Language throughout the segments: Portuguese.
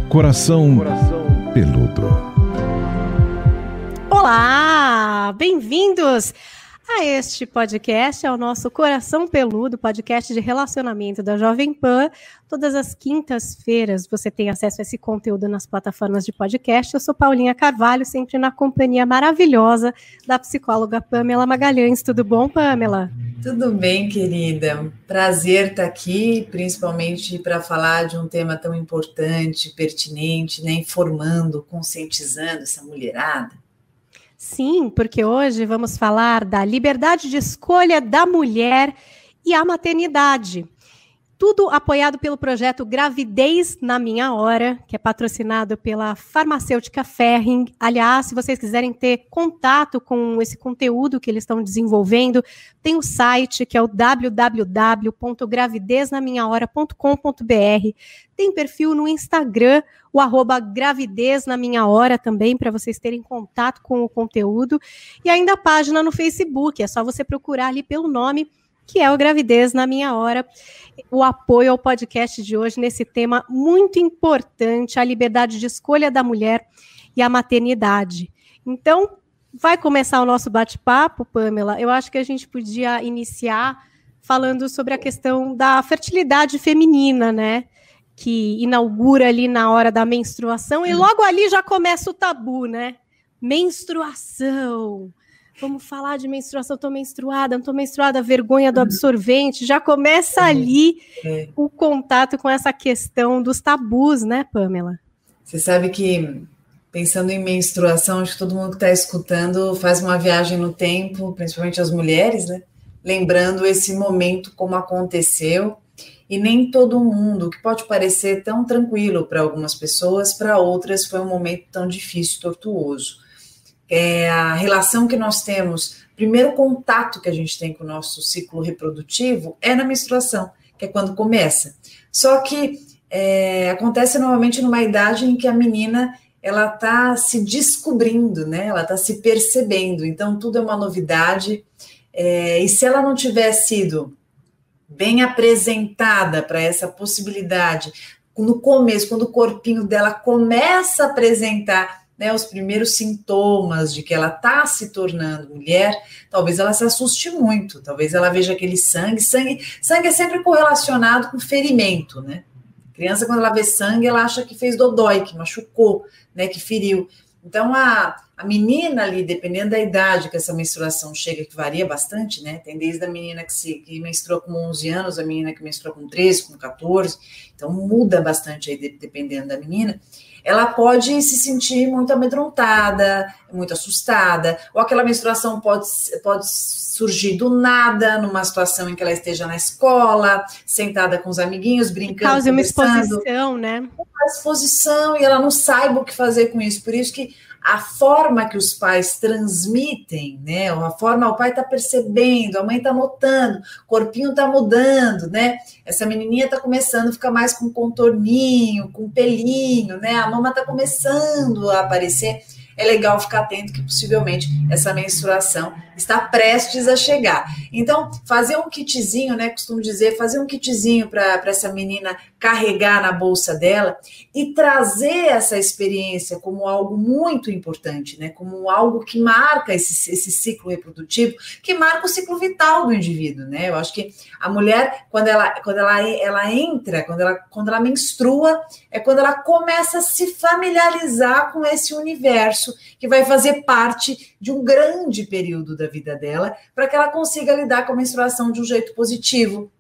Coração Peludo. Olá, bem-vindos a este podcast, ao nosso Coração Peludo, podcast de relacionamento da Jovem Pan. Todas as quintas-feiras você tem acesso a esse conteúdo nas plataformas de podcast. Eu sou Paulinha Carvalho, sempre na companhia maravilhosa da psicóloga Pamela Magalhães. Tudo bom, Pamela? Tudo bem, querida. Prazer estar aqui, principalmente para falar de um tema tão importante, pertinente, né? Informando, conscientizando essa mulherada. Sim, porque hoje vamos falar da liberdade de escolha da mulher e a maternidade. Tudo apoiado pelo projeto Gravidez na Minha Hora, que é patrocinado pela farmacêutica Ferring. Aliás, se vocês quiserem ter contato com esse conteúdo que eles estão desenvolvendo, tem o site que é o www.gravideznaminhahora.com.br. Tem perfil no Instagram, o @gravideznaminyahora também, para vocês terem contato com o conteúdo. E ainda a página no Facebook, é só você procurar ali pelo nome, que é o Gravidez na Minha Hora. O apoio ao podcast de hoje nesse tema muito importante, a liberdade de escolha da mulher e a maternidade. Então, vai começar o nosso bate-papo, Pamela. Eu acho que a gente podia iniciar falando sobre a questão da fertilidade feminina, né? Que inaugura ali na hora da menstruação e logo ali já começa o tabu, né? Menstruação. Vamos falar de menstruação, estou menstruada, não estou menstruada, vergonha do absorvente, já começa ali o contato com essa questão dos tabus, né, Pamela? Você sabe que, pensando em menstruação, acho que todo mundo que está escutando faz uma viagem no tempo, principalmente as mulheres, né? Lembrando esse momento como aconteceu, e nem todo mundo, que pode parecer tão tranquilo para algumas pessoas, para outras foi um momento tão difícil, tortuoso. A relação que nós temos, primeiro contato que a gente tem com o nosso ciclo reprodutivo é na menstruação, que é quando começa. Só que acontece normalmente numa idade em que a menina ela está se descobrindo, né? Ela está se percebendo, então tudo é uma novidade, e se ela não tiver sido bem apresentada para essa possibilidade, no começo, quando o corpinho dela começa a apresentar, né, os primeiros sintomas de que ela está se tornando mulher, talvez ela se assuste muito, talvez ela veja aquele sangue é sempre correlacionado com ferimento, né? A criança, quando ela vê sangue, ela acha que fez dodói, que machucou, né, que feriu. Então, a menina ali, dependendo da idade que essa menstruação chega, que varia bastante, né? Tem desde a menina que menstrua com 11 anos, a menina que menstrua com 13, com 14, então muda bastante aí, dependendo da menina. Ela pode se sentir muito amedrontada, muito assustada, ou aquela menstruação pode surgir do nada, numa situação em que ela esteja na escola, sentada com os amiguinhos, brincando, causa uma exposição, né? Uma exposição, e ela não saiba o que fazer com isso. Por isso que a forma que os pais transmitem, né? A forma, o pai está percebendo, a mãe está notando, o corpinho está mudando, né? Essa menininha está começando a ficar mais com contorninho, com pelinho, né? A mama está começando a aparecer. É legal ficar atento que possivelmente essa menstruação está prestes a chegar. Então, fazer um kitzinho, né? Costumo dizer, fazer um kitzinho para essa menina carregar na bolsa dela e trazer essa experiência como algo muito importante, né? Como algo que marca esse ciclo reprodutivo, que marca o ciclo vital do indivíduo, né? Eu acho que a mulher, quando ela entra, quando ela menstrua, é quando ela começa a se familiarizar com esse universo que vai fazer parte de um grande período da vida dela, para que ela consiga lidar com a menstruação de um jeito positivo,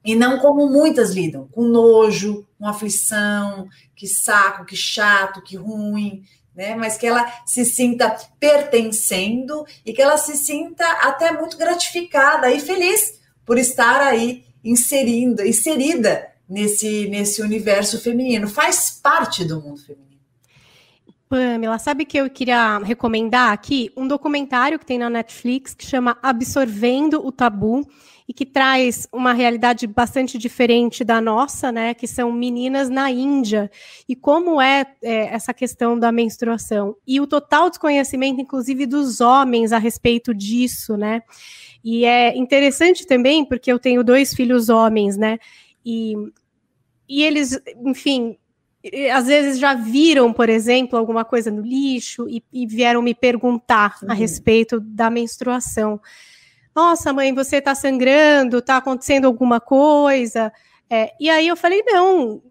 e não como muitas lidam, com nojo, com aflição, que saco, que chato, que ruim, né? Mas que ela se sinta pertencendo e que ela se sinta até muito gratificada e feliz por estar aí inserida nesse universo feminino, faz parte do mundo feminino. Pamela, sabe que eu queria recomendar aqui? Um documentário que tem na Netflix que chama Absorvendo o Tabu e que traz uma realidade bastante diferente da nossa, né? Que são meninas na Índia e como é essa questão da menstruação e o total desconhecimento, inclusive, dos homens a respeito disso, né? E é interessante também porque eu tenho 2 filhos homens, né? E eles, enfim, às vezes já viram, por exemplo, alguma coisa no lixo e vieram me perguntar a respeito da menstruação. Nossa, mãe, você está sangrando, está acontecendo alguma coisa? E aí eu falei, não,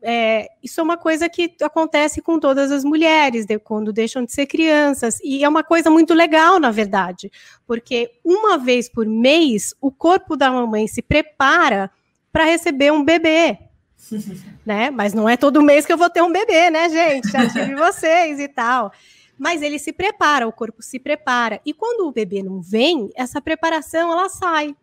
isso é uma coisa que acontece com todas as mulheres, quando deixam de ser crianças, e é uma coisa muito legal, na verdade, porque uma vez por mês, o corpo da mamãe se prepara para receber um bebê, né? Mas não é todo mês que eu vou ter um bebê, né, gente? Já tive vocês e tal. Mas ele se prepara, o corpo se prepara, e quando o bebê não vem, essa preparação, ela sai.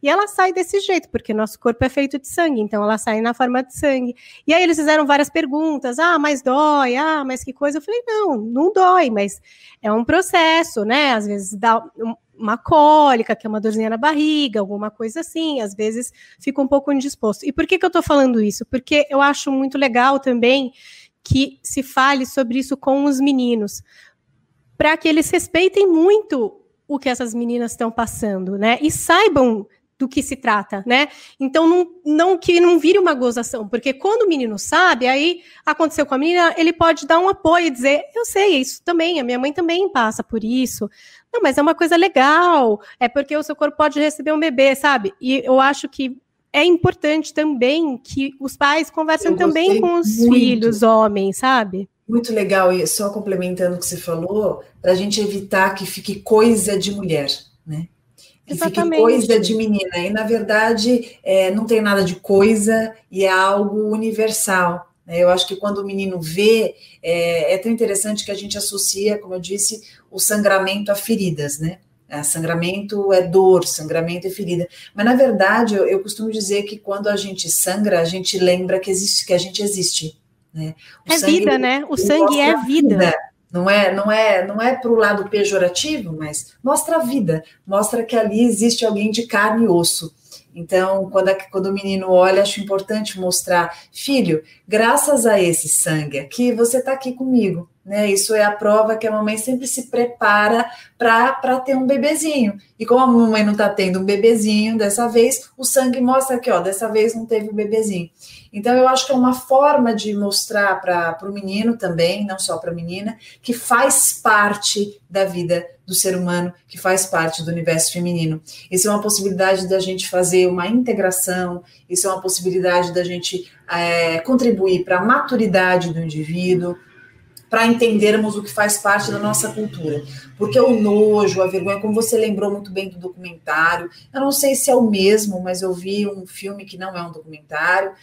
E ela sai desse jeito, porque nosso corpo é feito de sangue, então ela sai na forma de sangue. E aí eles fizeram várias perguntas, mas dói, mas que coisa. Eu falei, não dói, mas é um processo, né? Às vezes dá uma cólica, que é uma dorzinha na barriga, alguma coisa assim, às vezes fica um pouco indisposto. E por que eu tô falando isso? Porque eu acho muito legal também que se fale sobre isso com os meninos, para que eles respeitem muito o que essas meninas estão passando, né? E saibam do que se trata, né? Então, que não vire uma gozação, porque quando o menino sabe, aí aconteceu com a menina, ele pode dar um apoio e dizer, eu sei, isso também, a minha mãe também passa por isso. Não, mas é uma coisa legal, é porque o seu corpo pode receber um bebê, sabe? E eu acho que é importante também que os pais conversem também com os filhos, homens, sabe? Muito legal, e só complementando o que você falou, para a gente evitar que fique coisa de mulher, né? Que Exatamente. Fique coisa de menina. E, na verdade, não tem nada de coisa e é algo universal. Né? Eu acho que quando o menino vê, é tão interessante que a gente associa, como eu disse, o sangramento a feridas, né? Sangramento é dor, sangramento é ferida. Mas, na verdade, eu costumo dizer que quando a gente sangra, a gente lembra que a gente existe. Né? Vida, né? O sangue é vida. Não é para o lado pejorativo, mas mostra a vida, mostra que ali existe alguém de carne e osso. Então, quando o menino olha, acho importante mostrar, filho, graças a esse sangue aqui, você está aqui comigo. Né? Isso é a prova que a mamãe sempre se prepara para ter um bebezinho. E como a mamãe não está tendo um bebezinho dessa vez, o sangue mostra que, dessa vez não teve um bebezinho. Então, eu acho que é uma forma de mostrar para o menino também, não só para a menina, que faz parte da vida do ser humano, que faz parte do universo feminino. Isso é uma possibilidade da gente fazer uma integração, isso é uma possibilidade da gente contribuir para a maturidade do indivíduo, para entendermos o que faz parte da nossa cultura. Porque o nojo, a vergonha, como você lembrou muito bem do documentário, eu não sei se é o mesmo, mas eu vi um filme que não é um documentário,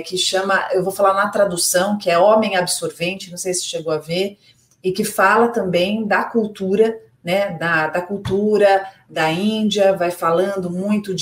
que chama, eu vou falar na tradução, que é Homem Absorvente, não sei se chegou a ver, e que fala também da cultura, né, da cultura da Índia, vai falando muito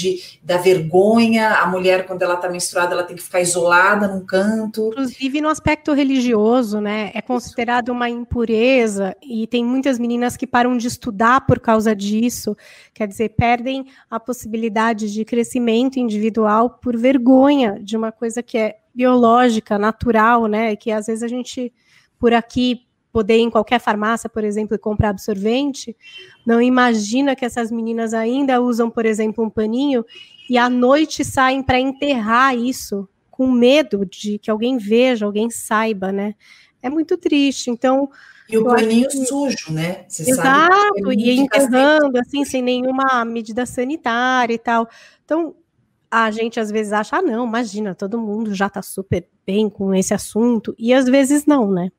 da vergonha, a mulher, quando ela está menstruada, ela tem que ficar isolada num canto. Inclusive no aspecto religioso, né, é considerado uma impureza, e tem muitas meninas que param de estudar por causa disso, quer dizer, perdem a possibilidade de crescimento individual por vergonha de uma coisa que é biológica, natural, né, que às vezes a gente, por aqui, poder ir em qualquer farmácia, por exemplo, e comprar absorvente, não imagina que essas meninas ainda usam, por exemplo, um paninho e à noite saem para enterrar isso, com medo de que alguém veja, alguém saiba, né? É muito triste, então... E o paninho sujo, né? Você exato, e enterrando, assim, sem nenhuma medida sanitária e tal. Então, a gente às vezes acha, não, imagina, todo mundo já está super bem com esse assunto, e às vezes não, né?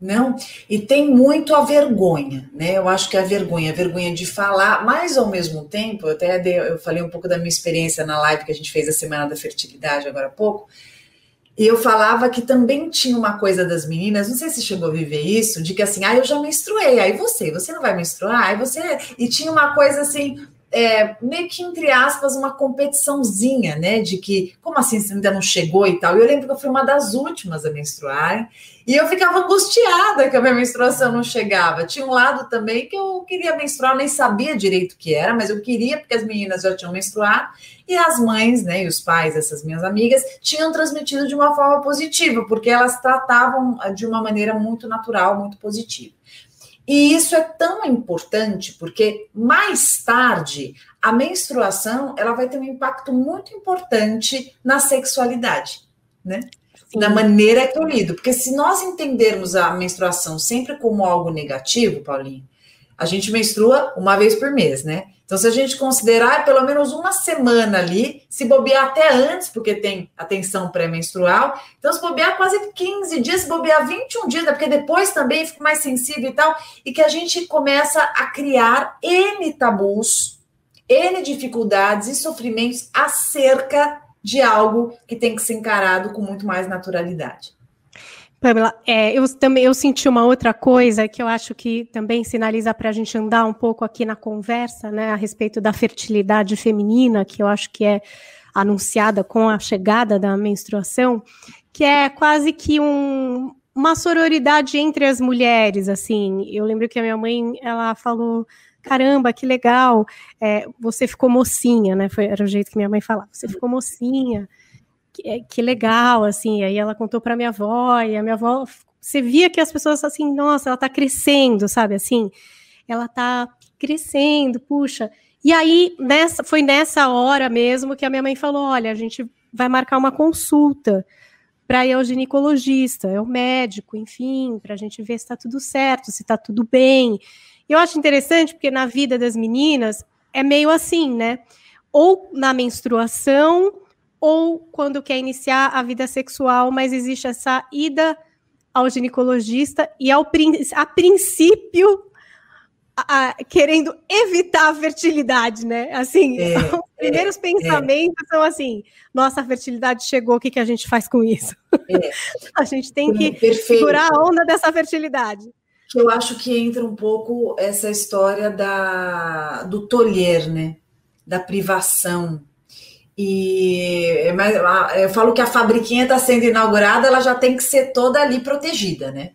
Não, e tem muito a vergonha, né? Eu acho que a vergonha de falar, mas ao mesmo tempo, eu falei um pouco da minha experiência na live que a gente fez a Semana da Fertilidade agora há pouco, e eu falava que também tinha uma coisa das meninas, não sei se chegou a viver isso, de que assim, eu já menstruei, aí você não vai menstruar, aí você... E tinha uma coisa assim... meio que, entre aspas, uma competiçãozinha, né, de que, como assim, você ainda não chegou e tal, e eu lembro que eu fui uma das últimas a menstruar, e eu ficava angustiada que a minha menstruação não chegava. Tinha um lado também que eu queria menstruar, eu nem sabia direito o que era, mas eu queria, porque as meninas já tinham menstruado, e as mães, né, e os pais dessas minhas amigas, tinham transmitido de uma forma positiva, porque elas tratavam de uma maneira muito natural, muito positiva. E isso é tão importante porque mais tarde a menstruação ela vai ter um impacto muito importante na sexualidade, né? da maneira que eu lido. Porque se nós entendermos a menstruação sempre como algo negativo, Paulinho, a gente menstrua uma vez por mês, né? Então, se a gente considerar pelo menos uma semana ali, se bobear até antes, porque tem a tensão pré-menstrual, então se bobear quase 15 dias, se bobear 21 dias, né? Porque depois também fica mais sensível e tal, e que a gente começa a criar N tabus, N dificuldades e sofrimentos acerca de algo que tem que ser encarado com muito mais naturalidade. Pamela, eu senti uma outra coisa que eu acho que também sinaliza para a gente andar um pouco aqui na conversa, né, a respeito da fertilidade feminina, que eu acho que é anunciada com a chegada da menstruação, que é quase que uma sororidade entre as mulheres, assim. Eu lembro que a minha mãe, ela falou, caramba, que legal, você ficou mocinha, né, era o jeito que minha mãe falava, você ficou mocinha, que legal, assim. Aí ela contou para minha avó, e a minha avó, você via que as pessoas assim, nossa, ela tá crescendo, sabe, assim, ela tá crescendo, puxa. E aí, foi nessa hora mesmo que a minha mãe falou, olha, a gente vai marcar uma consulta para ir ao ginecologista, é o médico, enfim, para a gente ver se tá tudo certo, se tá tudo bem. Eu acho interessante, porque na vida das meninas é meio assim, né, ou na menstruação, ou quando quer iniciar a vida sexual, mas existe essa ida ao ginecologista e a princípio querendo evitar a fertilidade, né? Assim, os primeiros pensamentos são assim, nossa, a fertilidade chegou, o que a gente faz com isso? A gente tem que segurar a onda dessa fertilidade. Eu acho que entra um pouco essa história do tolher, né? Da privação. Mas eu falo que a fabriquinha está sendo inaugurada, ela já tem que ser toda ali protegida, né?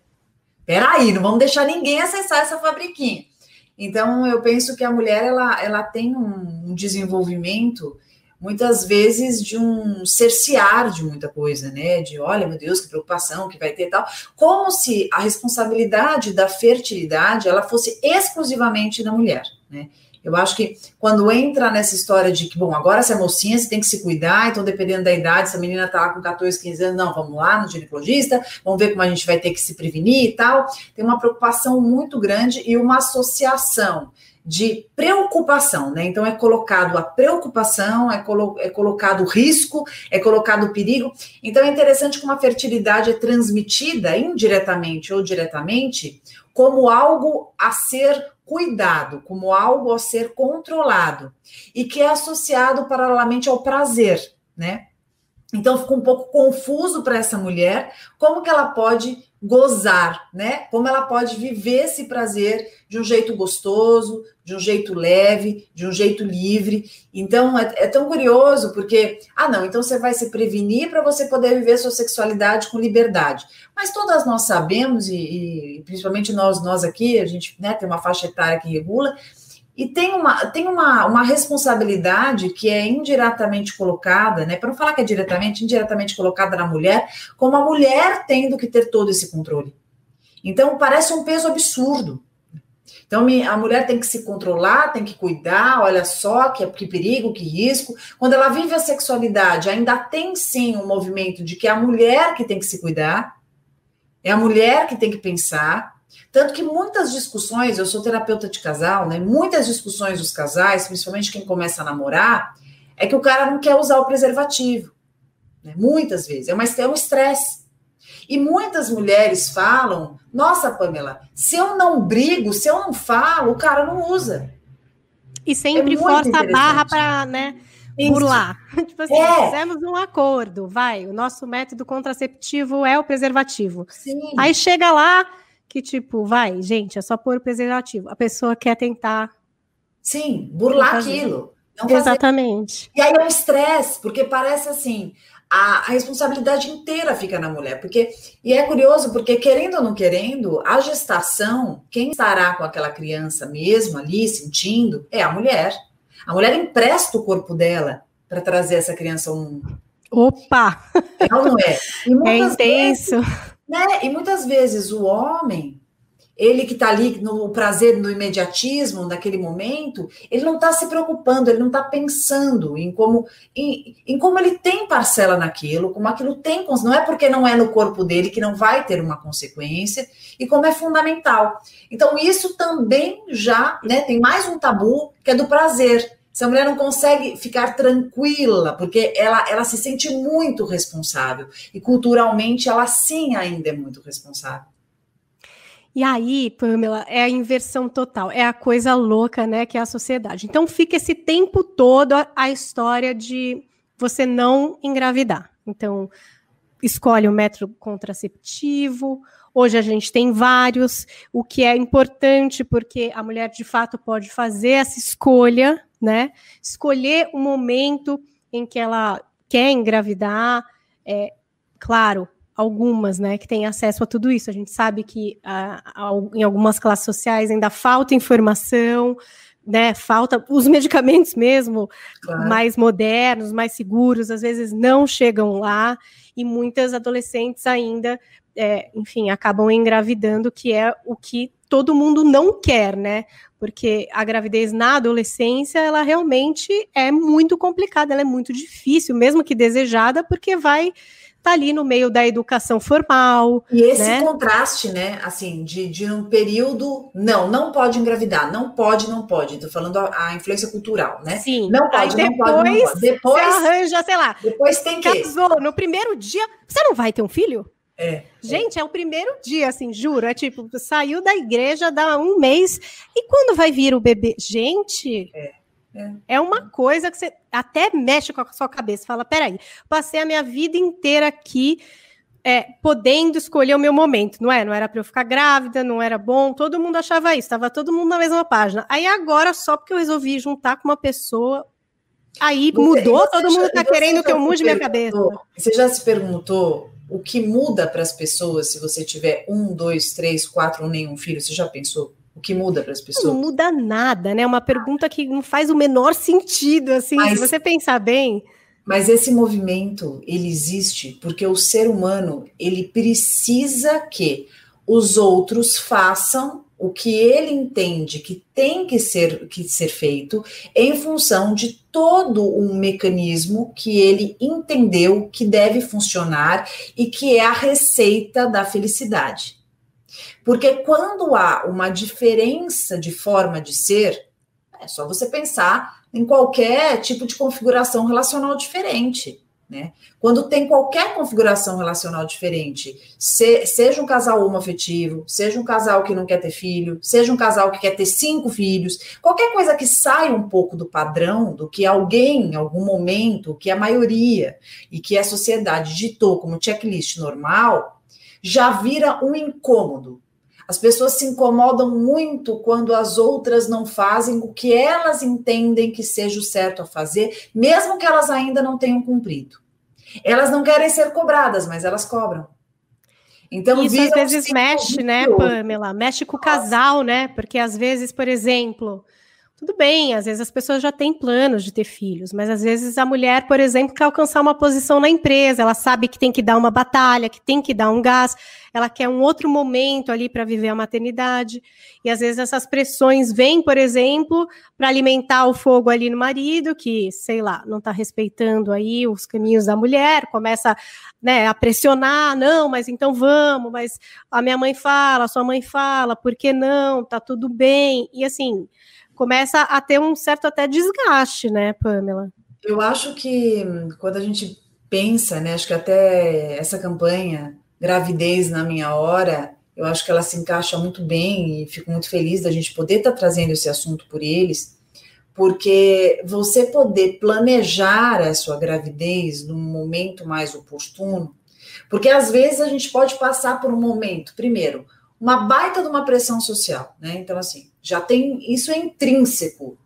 Peraí, não vamos deixar ninguém acessar essa fabriquinha. Então, eu penso que a mulher, ela tem um desenvolvimento, muitas vezes, de um cercear de muita coisa, né? De, olha, meu Deus, que preocupação que vai ter e tal. Como se a responsabilidade da fertilidade, ela fosse exclusivamente da mulher, né? Eu acho que quando entra nessa história de que, bom, agora você é mocinha, você tem que se cuidar, então dependendo da idade, se a menina tá lá com 14, 15 anos, não, vamos lá no ginecologista, vamos ver como a gente vai ter que se prevenir e tal. Tem uma preocupação muito grande e uma associação de preocupação, né? Então é colocado a preocupação, é colocado o risco, é colocado o perigo. Então é interessante como a fertilidade é transmitida indiretamente ou diretamente como algo a ser cuidado, como algo a ser controlado, e que é associado paralelamente ao prazer, né? Então fica um pouco confuso para essa mulher como que ela pode gozar, né? Como ela pode viver esse prazer de um jeito gostoso, de um jeito leve, de um jeito livre. Então é tão curioso porque, não, então você vai se prevenir para você poder viver sua sexualidade com liberdade. Mas todas nós sabemos, e principalmente nós aqui, a gente, né, tem uma faixa etária que regula, e tem uma responsabilidade que é indiretamente colocada, né? Para não falar que é indiretamente colocada na mulher, como a mulher tendo que ter todo esse controle. Então, parece um peso absurdo. Então, a mulher tem que se controlar, tem que cuidar, olha só, que perigo, que risco. Quando ela vive a sexualidade, ainda tem sim um movimento de que é a mulher que tem que se cuidar, é a mulher que tem que pensar. Tanto que muitas discussões, eu sou terapeuta de casal, né? Muitas discussões dos casais, principalmente quem começa a namorar, é que o cara não quer usar o preservativo, né? Muitas vezes, é um estresse. E muitas mulheres falam, nossa, Pamela, se eu não brigo, se eu não falo, o cara não usa. E sempre força a barra para, né, burlar. Tipo assim, fizemos um acordo, o nosso método contraceptivo é o preservativo. Sim. Aí chega lá, que tipo, gente, é só pôr o preservativo. A pessoa quer tentar... Sim, burlar aquilo. Não fazer. Exatamente. E aí é um estresse, porque parece assim, a responsabilidade inteira fica na mulher. E é curioso, porque querendo ou não querendo, a gestação, quem estará com aquela criança mesmo ali, sentindo, é a mulher. A mulher empresta o corpo dela para trazer essa criança ao mundo. Opa! É ou não é? É intenso. Né? E muitas vezes o homem, Ele que está ali no prazer, no imediatismo, naquele momento, ele não está se preocupando, ele não está pensando em como ele tem parcela naquilo, como aquilo tem, não é porque não é no corpo dele que não vai ter uma consequência, e como é fundamental. Então, isso também já, né, tem mais um tabu, que é do prazer. Essa mulher não consegue ficar tranquila, porque ela se sente muito responsável, e culturalmente ela sim ainda é muito responsável. E aí, Pamela, é a inversão total, é a coisa louca, né, que é a sociedade. Então fica esse tempo todo a história de você não engravidar. Então, escolhe o método contraceptivo, hoje a gente tem vários, o que é importante, porque a mulher, de fato, pode fazer essa escolha, né, escolher o momento em que ela quer engravidar, claro, algumas, né, que têm acesso a tudo isso. A gente sabe que em algumas classes sociais ainda falta informação, né, falta os medicamentos mesmo, claro, mais modernos, mais seguros, às vezes não chegam lá, e muitas adolescentes ainda, enfim, acabam engravidando, que é o que todo mundo não quer, né, porque a gravidez na adolescência, ela realmente é muito complicada, ela é muito difícil, mesmo que desejada, porque vai tá ali no meio da educação formal. E esse, né, contraste, né, assim, de um período, não pode engravidar, não pode, tô falando a influência cultural, né? Sim. Não pode, aí depois, não pode. Depois você arranja, sei lá, depois tem que... Casou, no primeiro dia, você não vai ter um filho? Gente, é o primeiro dia, assim, juro, é tipo, saiu da igreja, dá um mês, e quando vai vir o bebê? Gente... É uma coisa que você até mexe com a sua cabeça. Fala, peraí, passei a minha vida inteira aqui podendo escolher o meu momento. Não era para eu ficar grávida, não era bom. Todo mundo achava isso, estava todo mundo na mesma página. Aí agora, só porque eu resolvi juntar com uma pessoa, aí mudou, todo mundo está querendo que eu mude minha cabeça. Você já se perguntou o que muda para as pessoas se você tiver 1, 2, 3, 4 ou nenhum filho? Você já pensou? O que muda para as pessoas? Não muda nada, né? Uma pergunta que não faz o menor sentido, assim, se você pensar bem. Mas esse movimento, ele existe porque o ser humano, ele precisa que os outros façam o que ele entende que tem que ser feito em função de todo um mecanismo que ele entendeu que deve funcionar e que é a receita da felicidade. Porque quando há uma diferença de forma de ser, é só você pensar em qualquer tipo de configuração relacional diferente, né? Quando tem qualquer configuração relacional diferente, seja um casal homoafetivo, seja um casal que não quer ter filho, seja um casal que quer ter 5 filhos, qualquer coisa que saia um pouco do padrão, do que alguém, em algum momento, que a maioria e que a sociedade ditou como checklist normal, já vira um incômodo. As pessoas se incomodam muito quando as outras não fazem o que elas entendem que seja o certo a fazer, mesmo que elas ainda não tenham cumprido. Elas não querem ser cobradas, mas elas cobram. Então, isso às vezes mexe, né, Pamela? Mexe com o casal, né? Porque às vezes, por exemplo... Tudo bem, às vezes as pessoas já têm planos de ter filhos, mas às vezes a mulher, por exemplo, quer alcançar uma posição na empresa, ela sabe que tem que dar uma batalha, que tem que dar um gás, ela quer um outro momento ali para viver a maternidade, e às vezes essas pressões vêm, por exemplo, para alimentar o fogo ali no marido, que, sei lá, não está respeitando aí os caminhos da mulher, começa, né, a pressionar, não, mas então vamos, mas a minha mãe fala, a sua mãe fala, por que não? Tá tudo bem, e assim... começa a ter um certo até desgaste, né, Pamela? Eu acho que quando a gente pensa, né, acho que até essa campanha, Gravidez na Minha Hora, eu acho que ela se encaixa muito bem e fico muito feliz da gente poder estar trazendo esse assunto por eles, porque você poder planejar a sua gravidez num momento mais oportuno, porque às vezes a gente pode passar por um momento, primeiro, uma baita de uma pressão social, né? Então, assim, já tem, isso é intrínseco.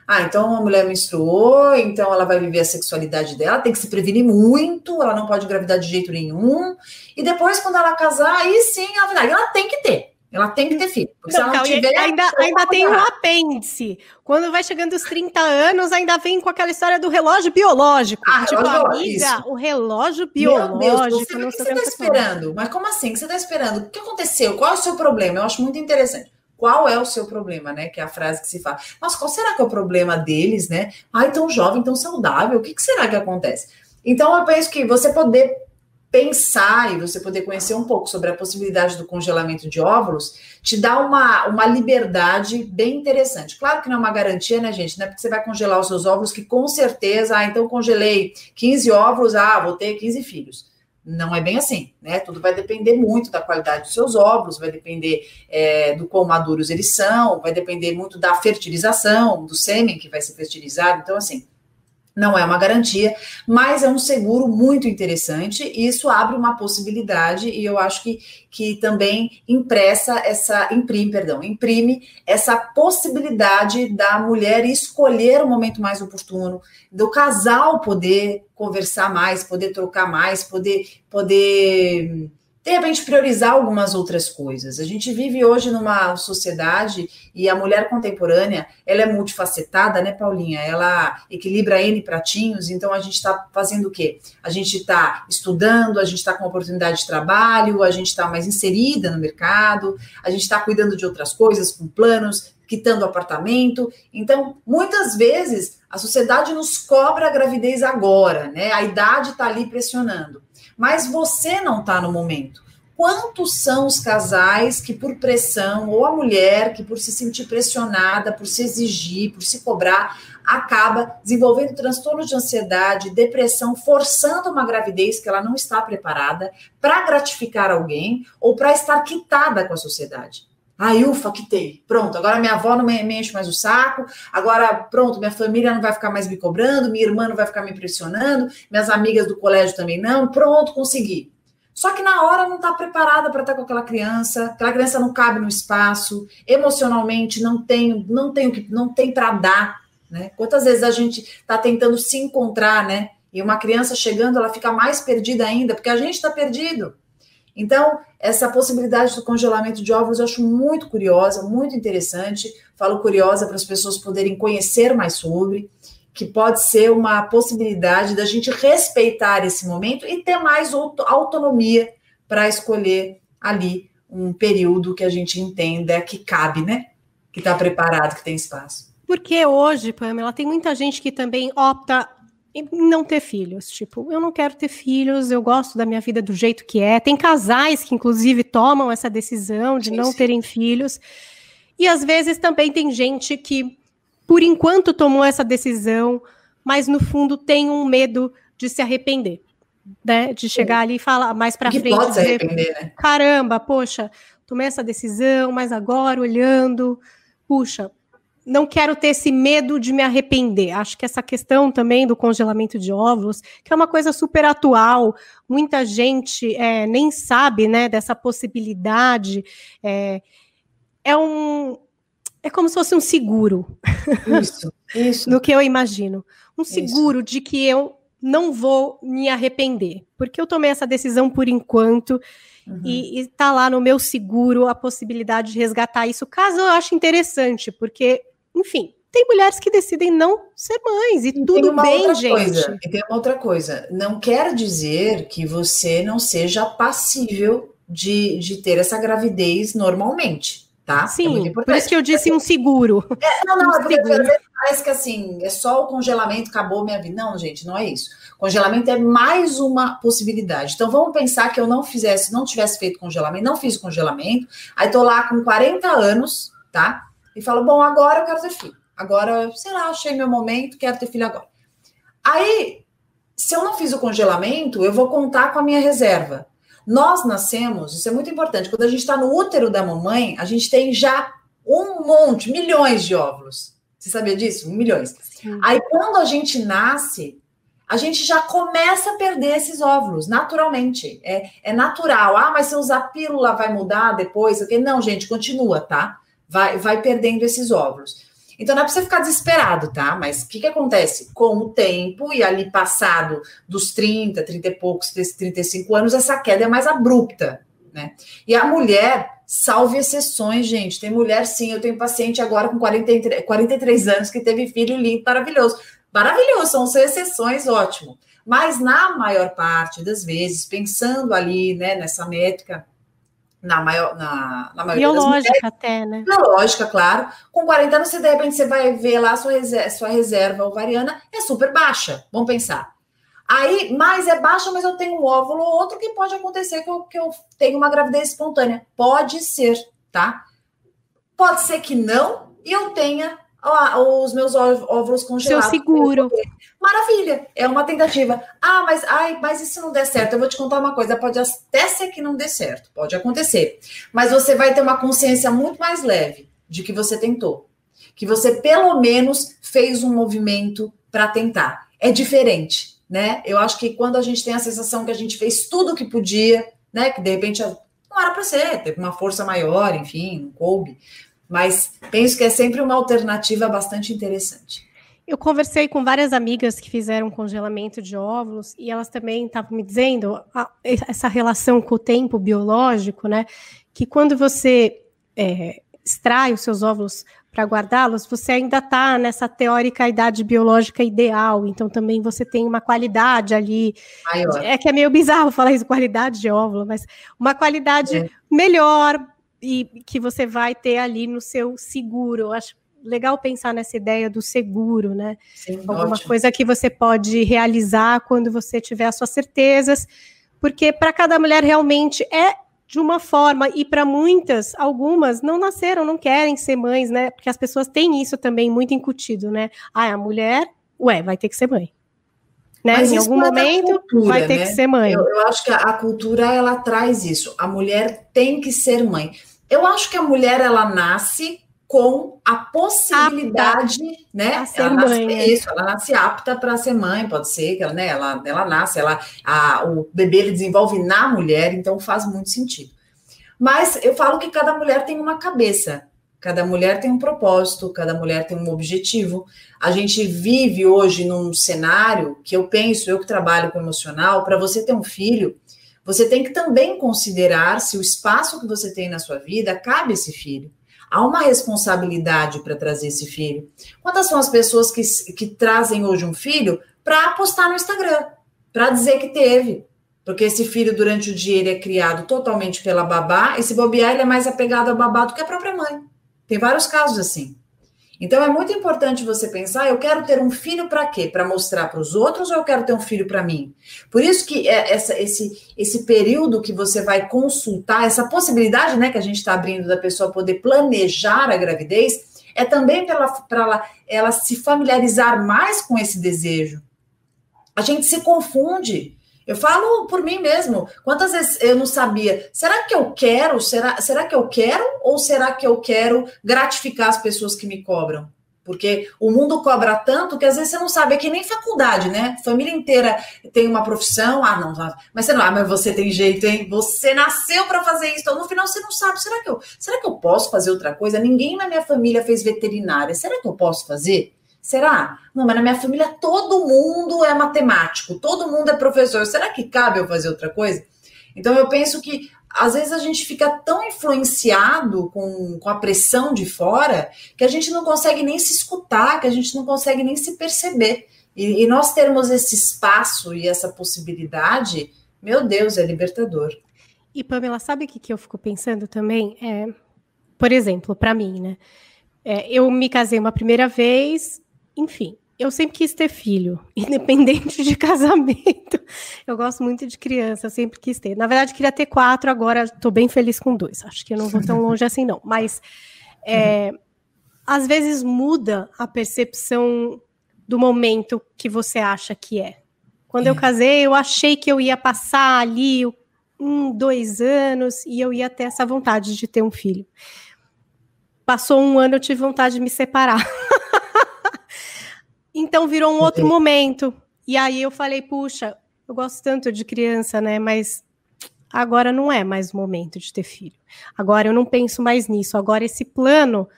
Ah, então a mulher menstruou, então ela vai viver a sexualidade dela, tem que se prevenir muito, ela não pode engravidar de jeito nenhum, e depois, quando ela casar, aí sim, ela tem que ter. Ela tem que ter filho. Porque Não, se ela não tiver... ainda tem um apêndice. Quando vai chegando os 30 anos, ainda vem com aquela história do relógio biológico. Tipo, relógio amiga, o relógio biológico. Meu Deus, você, o que você está esperando? Mas como assim? O que você está esperando? O que aconteceu? Qual é o seu problema? Eu acho muito interessante. Qual é o seu problema, né? Que é a frase que se fala. Mas qual será que é o problema deles, né? Ai, tão jovem, tão saudável. O que será que acontece? Então, eu penso que você poder pensar e você poder conhecer um pouco sobre a possibilidade do congelamento de óvulos te dá uma liberdade bem interessante. Claro que não é uma garantia, né, gente? Não é porque você vai congelar os seus óvulos que com certeza, então congelei 15 óvulos, vou ter 15 filhos. Não é bem assim, né? Tudo vai depender muito da qualidade dos seus óvulos, vai depender do quão maduros eles são, vai depender muito da fertilização, do sêmen que vai ser fertilizado. Então, assim, não é uma garantia, mas é um seguro muito interessante e isso abre uma possibilidade e eu acho que também imprime essa possibilidade da mulher escolher o momento mais oportuno, do casal poder conversar mais, poder trocar mais, poder de repente priorizar algumas outras coisas. A gente vive hoje numa sociedade e a mulher contemporânea, ela é multifacetada, né, Paulinha? Ela equilibra N pratinhos, então a gente está fazendo o quê? A gente está estudando, a gente está com oportunidade de trabalho, a gente está mais inserida no mercado, a gente está cuidando de outras coisas, com planos, quitando apartamento. Então, muitas vezes, a sociedade nos cobra a gravidez agora, né? A idade está ali pressionando. Mas você não está no momento. Quantos são os casais que por pressão, ou a mulher que por se sentir pressionada, por se exigir, por se cobrar, acaba desenvolvendo transtorno de ansiedade, depressão, forçando uma gravidez que ela não está preparada para gratificar alguém ou para estar quitada com a sociedade. Ufa, quitei. Pronto, agora minha avó não me enche mais o saco, agora pronto, minha família não vai ficar mais me cobrando, minha irmã não vai ficar me pressionando, minhas amigas do colégio também não, pronto, consegui. Só que na hora não está preparada para estar com aquela criança não cabe no espaço, emocionalmente não tem para dar, né? Quantas vezes a gente está tentando se encontrar, né? E uma criança chegando, ela fica mais perdida ainda, porque a gente está perdido. Então, essa possibilidade do congelamento de óvulos eu acho muito curiosa, muito interessante. Falo curiosa para as pessoas poderem conhecer mais sobre, que pode ser uma possibilidade da gente respeitar esse momento e ter mais autonomia para escolher ali um período que a gente entenda que cabe, né? Que está preparado, que tem espaço. Porque hoje, Pamela, tem muita gente que também opta em não ter filhos. Tipo, eu não quero ter filhos, eu gosto da minha vida do jeito que é. Tem casais que, inclusive, tomam essa decisão de não terem filhos. E, às vezes, também tem gente que, por enquanto, tomou essa decisão, mas, no fundo, tem um medo de se arrepender, né? De chegar ali e falar mais pra frente. Pode se arrepender, né? Caramba, poxa, tomei essa decisão, mas agora, olhando, puxa, não quero ter esse medo de me arrepender. Acho que essa questão também do congelamento de óvulos, que é uma coisa super atual, muita gente nem sabe, né, dessa possibilidade. É como se fosse um seguro. Isso. Do que eu imagino. Um seguro de que eu não vou me arrepender. Porque eu tomei essa decisão por enquanto. E está lá no meu seguro a possibilidade de resgatar isso, caso eu ache interessante, porque, enfim, tem mulheres que decidem não ser mães, e tudo bem, gente. E tem uma outra coisa, não quer dizer que você não seja passível de ter essa gravidez normalmente, tá? Sim, por isso que eu disse um seguro. Parece que assim, é só o congelamento, acabou minha vida. Não, gente, não é isso. Congelamento é mais uma possibilidade. Então, vamos pensar que eu não tivesse feito congelamento, não fiz congelamento, aí tô lá com 40 anos, tá? E falo, bom, agora eu quero ter filho. Agora, sei lá, achei meu momento, quero ter filho agora. Aí, se eu não fiz o congelamento, eu vou contar com a minha reserva. Nós nascemos, isso é muito importante, quando a gente está no útero da mamãe, a gente tem já milhões de óvulos. Você sabia disso? Milhões. Sim. Aí, quando a gente nasce, a gente já começa a perder esses óvulos, naturalmente. É natural. Mas se eu usar pílula vai mudar depois? Não, gente, continua, tá? Vai perdendo esses óvulos. Então, não é pra você ficar desesperado, tá? Mas o que acontece? Com o tempo, e ali passado dos 30 e poucos, 35 anos, essa queda é mais abrupta, né? E a mulher, salve exceções, gente. Tem mulher, sim, eu tenho paciente agora com 43 anos que teve filho lindo, maravilhoso. Maravilhoso, são exceções, ótimo. Mas na maior parte das vezes, pensando ali, né, nessa métrica, na maioria biológica das mulheres, até, né? Biológica, claro. Com 40 anos, de repente, você vai ver lá sua reserva ovariana é super baixa. Vamos pensar. Aí, mas é baixa, mas eu tenho um óvulo ou outro que pode acontecer que eu tenho uma gravidez espontânea. Pode ser, tá? Pode ser que não, e eu tenha os meus óvulos congelados. Seu seguro. Maravilha, é uma tentativa. Mas e se não der certo? Eu vou te contar uma coisa, pode até ser que não dê certo, pode acontecer. Mas você vai ter uma consciência muito mais leve de que você tentou. Que você, pelo menos, fez um movimento para tentar. É diferente, né? Eu acho que quando a gente tem a sensação que a gente fez tudo o que podia, né? Que de repente não era para ser, teve uma força maior, enfim, não coube. Mas penso que é sempre uma alternativa bastante interessante. Eu conversei com várias amigas que fizeram congelamento de óvulos e elas também estavam me dizendo essa relação com o tempo biológico, né? Que quando você extrai os seus óvulos para guardá-los, você ainda está nessa teórica idade biológica ideal, então também você tem uma qualidade ali, maior. É que é meio bizarro falar isso, qualidade de óvulo, mas uma qualidade melhor e que você vai ter ali no seu seguro. Eu acho legal pensar nessa ideia do seguro, né? Sim, alguma ótimo. Coisa que você pode realizar quando você tiver as suas certezas, porque para cada mulher realmente é de uma forma, e para muitas, algumas não nasceram, não querem ser mães, né? Porque as pessoas têm isso também muito incutido, né? A mulher, vai ter que ser mãe. Né? Mas em algum momento cultura, vai ter que ser mãe. Eu acho que a cultura, ela traz isso. A mulher tem que ser mãe. Eu acho que a mulher, ela nasce com a possibilidade, né? A ser mãe. Ela nasce apta para ser mãe, pode ser que ela nasce, o bebê ele desenvolve na mulher, então faz muito sentido. Mas eu falo que cada mulher tem uma cabeça, cada mulher tem um propósito, cada mulher tem um objetivo. A gente vive hoje num cenário que eu que trabalho com emocional, para você ter um filho, você tem que também considerar se o espaço que você tem na sua vida cabe esse filho. Há uma responsabilidade para trazer esse filho. Quantas são as pessoas que trazem hoje um filho para postar no Instagram, para dizer que teve? Porque esse filho, durante o dia, ele é criado totalmente pela babá, e se bobear, ele é mais apegado à babá do que à própria mãe. Tem vários casos assim. Então, é muito importante você pensar, eu quero ter um filho para quê? Para mostrar para os outros ou eu quero ter um filho para mim? Por isso que esse período que você vai consultar, essa possibilidade, né, que a gente está abrindo da pessoa poder planejar a gravidez, é também para ela se familiarizar mais com esse desejo. A gente se confunde. Eu falo por mim mesmo. Quantas vezes eu não sabia, será que eu quero? Será que eu quero? Ou será que eu quero gratificar as pessoas que me cobram? Porque o mundo cobra tanto que às vezes você não sabe, é que nem faculdade, né? Família inteira tem uma profissão, mas você não, mas você tem jeito, hein? Você nasceu para fazer isso, então no final você não sabe, será que eu posso fazer outra coisa? Ninguém na minha família fez veterinária, será que eu posso fazer? Será? Não, mas na minha família todo mundo é matemático, todo mundo é professor. Será que cabe eu fazer outra coisa? Então eu penso que às vezes a gente fica tão influenciado com a pressão de fora que a gente não consegue nem se escutar, que a gente não consegue nem se perceber. E nós termos esse espaço e essa possibilidade, meu Deus, é libertador. E Pamela, sabe o que eu fico pensando também? Por exemplo, para mim, né? Eu me casei uma primeira vez. Enfim, eu sempre quis ter filho, independente de casamento. Eu gosto muito de criança, eu sempre quis ter. Na verdade, queria ter 4, agora estou bem feliz com 2. Acho que eu não vou tão longe assim, não. Mas, às vezes, muda a percepção do momento que você acha que é. Quando eu casei, eu achei que eu ia passar ali 2 anos e eu ia ter essa vontade de ter um filho. Passou 1 ano, eu tive vontade de me separar. Então virou um outro momento. E aí eu falei, puxa, eu gosto tanto de criança, né? Mas agora não é mais o momento de ter filho. Agora eu não penso mais nisso. Agora esse plano,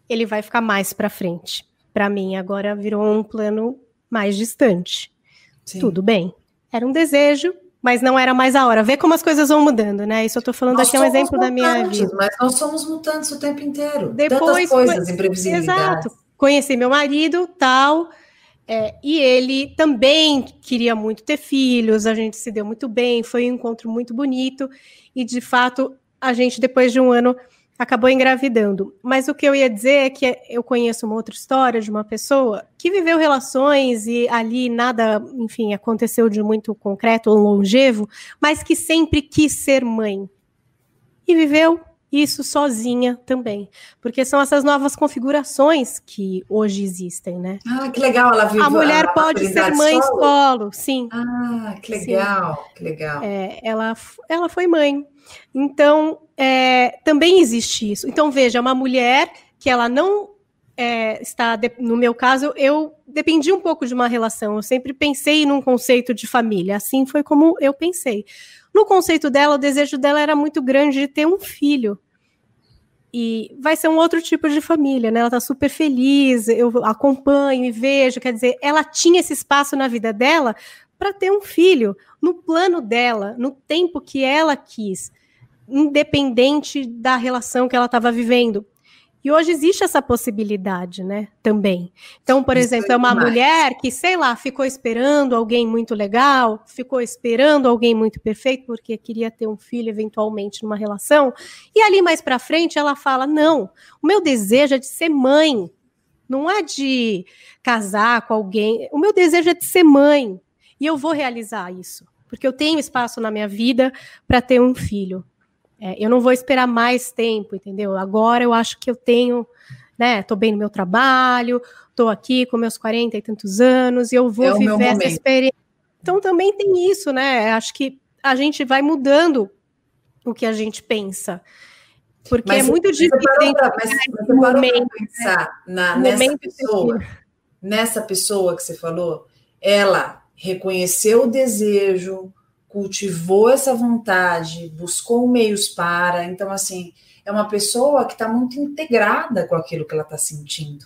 ele vai ficar mais para frente. Para mim, agora virou um plano mais distante. Sim. Tudo bem. Era um desejo, mas não era mais a hora. Vê como as coisas vão mudando, né? Isso eu tô falando aqui, é um exemplo da minha vida. Mas nós somos mutantes o tempo inteiro. Depois, tantas coisas, imprevisibilidades. Exato. Conheci meu marido, tal, e ele também queria muito ter filhos, a gente se deu muito bem, foi um encontro muito bonito, e de fato, a gente, depois de um ano, acabou engravidando. Mas o que eu ia dizer é que eu conheço uma outra história de uma pessoa que viveu relações e ali nada, enfim, aconteceu de muito concreto ou longevo, mas que sempre quis ser mãe. E viveu isso sozinha também. Porque são essas novas configurações que hoje existem, né? Ah, que legal, ela viveu. A mulher pode ser mãe solo, sim. Ah, que legal, sim. Que legal. Ela foi mãe. Então, também existe isso. Então, veja, uma mulher que ela não está... No meu caso, eu dependi um pouco de uma relação. Eu sempre pensei num conceito de família. Assim foi como eu pensei. No conceito dela, o desejo dela era muito grande de ter um filho. E vai ser um outro tipo de família, né? Ela está super feliz, eu acompanho e vejo. Quer dizer, ela tinha esse espaço na vida dela para ter um filho, no plano dela, no tempo que ela quis, independente da relação que ela estava vivendo. E hoje existe essa possibilidade, né, também. Então, por exemplo, é uma mulher que, sei lá, ficou esperando alguém muito legal, ficou esperando alguém muito perfeito, porque queria ter um filho, eventualmente, numa relação, e ali mais pra frente ela fala, não, o meu desejo é de ser mãe, não é de casar com alguém, o meu desejo é de ser mãe, e eu vou realizar isso, porque eu tenho espaço na minha vida para ter um filho. Eu não vou esperar mais tempo, entendeu? Agora eu acho que eu tenho, né? Tô bem no meu trabalho, tô aqui com meus 40 e tantos anos, e eu vou viver essa experiência. Então também tem isso, né? Acho que a gente vai mudando o que a gente pensa. Porque é muito difícil. Você parou para pensar nessa pessoa que você falou, ela reconheceu o desejo, cultivou essa vontade, buscou meios para... Então, assim, é uma pessoa que está muito integrada com aquilo que ela está sentindo.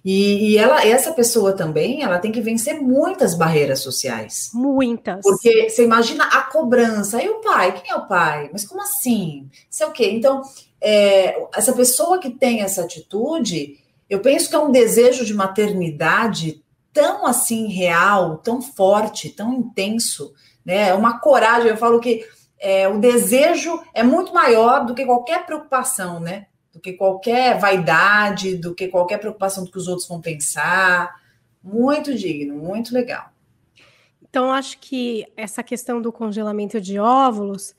E essa pessoa também, ela tem que vencer muitas barreiras sociais. Muitas. Porque você imagina a cobrança. E o pai? Quem é o pai? Mas como assim? Isso é o quê? Então, essa pessoa que tem essa atitude, eu penso que é um desejo de maternidade tão, assim, real, tão forte, tão intenso, né? É uma coragem. Eu falo que o desejo é muito maior do que qualquer preocupação, né? Do que qualquer vaidade, do que qualquer preocupação do que os outros vão pensar. Muito digno, muito legal. Então, acho que essa questão do congelamento de óvulos,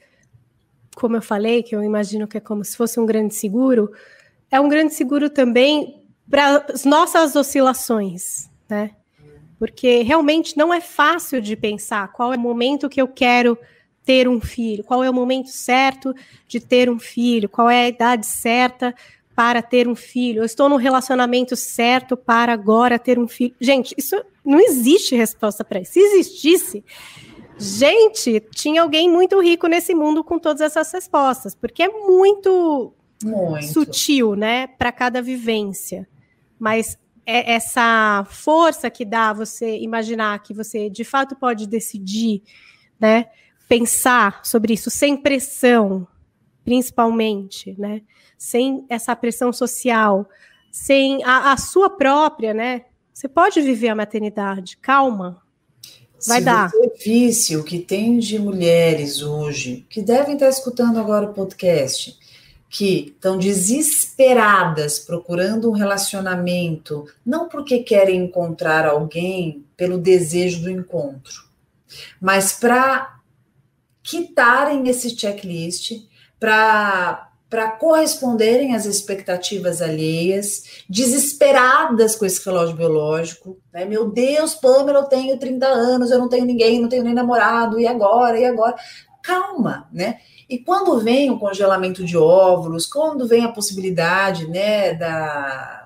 como eu falei, que eu imagino que é como se fosse um grande seguro, é um grande seguro também para as nossas oscilações, né? Porque realmente não é fácil de pensar qual é o momento que eu quero ter um filho, qual é o momento certo de ter um filho, qual é a idade certa para ter um filho. Eu estou no relacionamento certo para agora ter um filho. Gente, isso não existe resposta para isso. Se existisse, gente, tinha alguém muito rico nesse mundo com todas essas respostas, porque é muito sutil, né, para cada vivência. Mas essa força que dá você imaginar que você de fato pode decidir, né, pensar sobre isso sem pressão, principalmente, né, sem essa pressão social, sem a sua própria, né, você pode viver a maternidade, calma, vai dar. Se você visse o que tem de mulheres hoje, que devem estar escutando agora o podcast, que estão desesperadas procurando um relacionamento, não porque querem encontrar alguém pelo desejo do encontro, mas para quitarem esse checklist, para corresponderem às expectativas alheias, desesperadas com esse relógio biológico, né? Meu Deus, Pamela, eu tenho 30 anos, eu não tenho ninguém, não tenho nem namorado, e agora? Calma, né? E quando vem o congelamento de óvulos, quando vem a possibilidade, né, da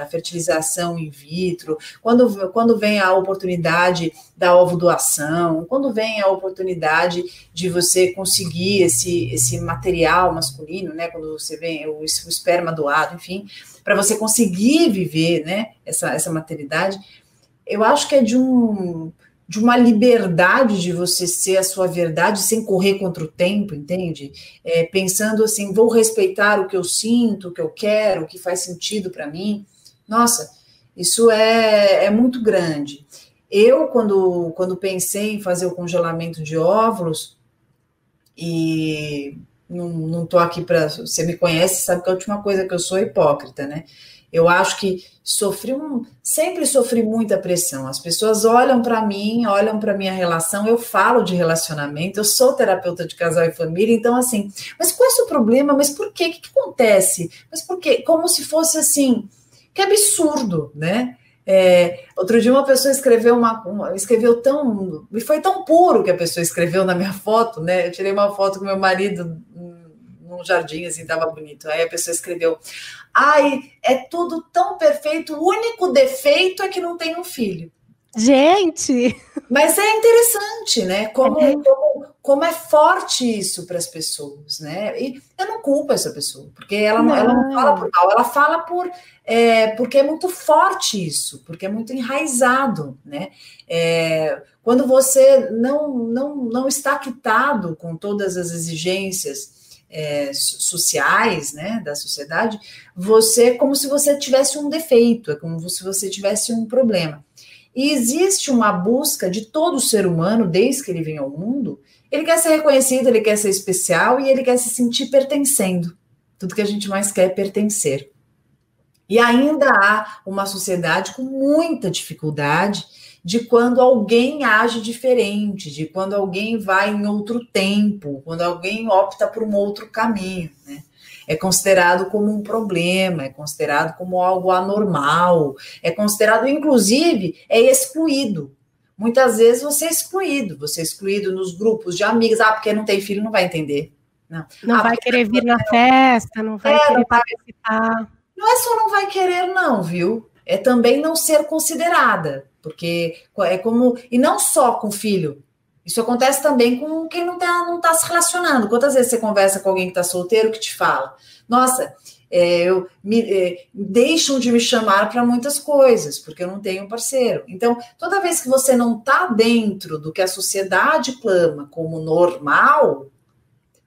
fertilização in vitro, quando vem a oportunidade da ovodoação, quando vem a oportunidade de você conseguir esse material masculino, né, quando você vem o esperma doado, enfim, para você conseguir viver, né, essa maternidade, eu acho que é de um de uma liberdade de você ser a sua verdade sem correr contra o tempo, entende? Pensando assim, vou respeitar o que eu sinto, o que eu quero, o que faz sentido para mim. Nossa, isso é muito grande. Eu, quando pensei em fazer o congelamento de óvulos, e não estou aqui para... Você me conhece, sabe que a última coisa que eu sou é hipócrita, né? Eu acho que sempre sofri muita pressão. As pessoas olham para mim, olham para minha relação, eu falo de relacionamento, eu sou terapeuta de casal e família, então assim, mas qual é o seu problema? Mas por quê? O que acontece? Mas por quê? Como se fosse assim, que absurdo, né? Outro dia uma pessoa escreveu e foi tão puro que a pessoa escreveu na minha foto, né? Eu tirei uma foto com meu marido num jardim, assim, tava bonito. Aí a pessoa escreveu: ai, é tudo tão perfeito, o único defeito é que não tem um filho. Gente! Mas é interessante, né? Como é forte isso para as pessoas, né? E eu não culpo essa pessoa, porque ela não fala por mal, ela fala porque é muito forte isso, porque é muito enraizado, né? Quando você não está quitado com todas as exigências sociais, né, da sociedade, como se você tivesse um defeito, é como se você tivesse um problema. E existe uma busca de todo ser humano, desde que ele vem ao mundo, ele quer ser reconhecido, ele quer ser especial e ele quer se sentir pertencendo. Tudo que a gente mais quer é pertencer. E ainda há uma sociedade com muita dificuldade de quando alguém age diferente, de quando alguém vai em outro tempo, quando alguém opta por um outro caminho, né? É considerado como um problema, é considerado como algo anormal, é considerado, inclusive, excluído. Muitas vezes você é excluído nos grupos de amigos, porque não tem filho, não vai entender. Não vai querer vir na festa, não vai querer participar. Não é só não vai querer, não, viu? É também não ser considerada, porque é como... E não só com filho, isso acontece também com quem não tá se relacionando. Quantas vezes você conversa com alguém que está solteiro que te fala: nossa, deixam de me chamar para muitas coisas, porque eu não tenho parceiro. Então, toda vez que você não está dentro do que a sociedade clama como normal,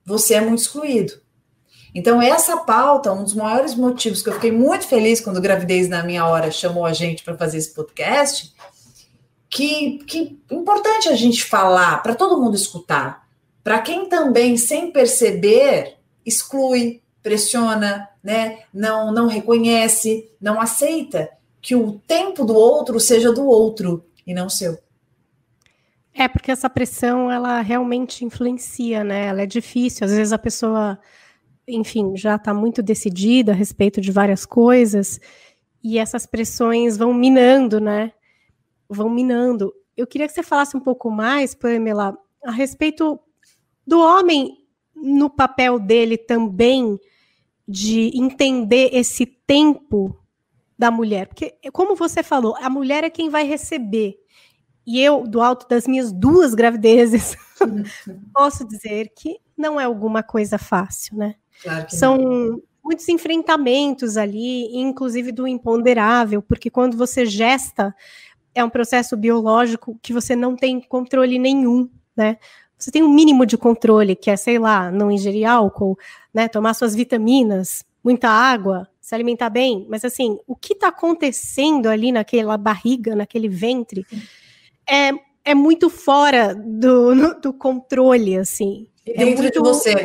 você é muito excluído. Então, essa pauta, um dos maiores motivos que eu fiquei muito feliz quando Gravidez na Minha Hora chamou a gente para fazer esse podcast, que importante a gente falar, para todo mundo escutar, para quem também, sem perceber, exclui, pressiona, né? Não reconhece, não aceita que o tempo do outro seja do outro e não seu. Porque essa pressão, ela realmente influencia, né? Ela é difícil, às vezes a pessoa, enfim, já está muito decidida a respeito de várias coisas, e essas pressões vão minando, né? Vão minando. Eu queria que você falasse um pouco mais, Pamela, a respeito do homem no papel dele também de entender esse tempo da mulher. Porque, como você falou, a mulher é quem vai receber. E eu, do alto das minhas 2 gravidezes, posso dizer que não é alguma coisa fácil, né? Claro que São não. Muitos enfrentamentos ali, inclusive do imponderável, porque quando você gesta, é um processo biológico que você não tem controle nenhum, né? Você tem um mínimo de controle, que é, sei lá, não ingerir álcool, né? Tomar suas vitaminas, muita água, se alimentar bem. Mas, assim, o que está acontecendo ali naquela barriga, naquele ventre, é muito fora do controle, assim. E dentro de você, né?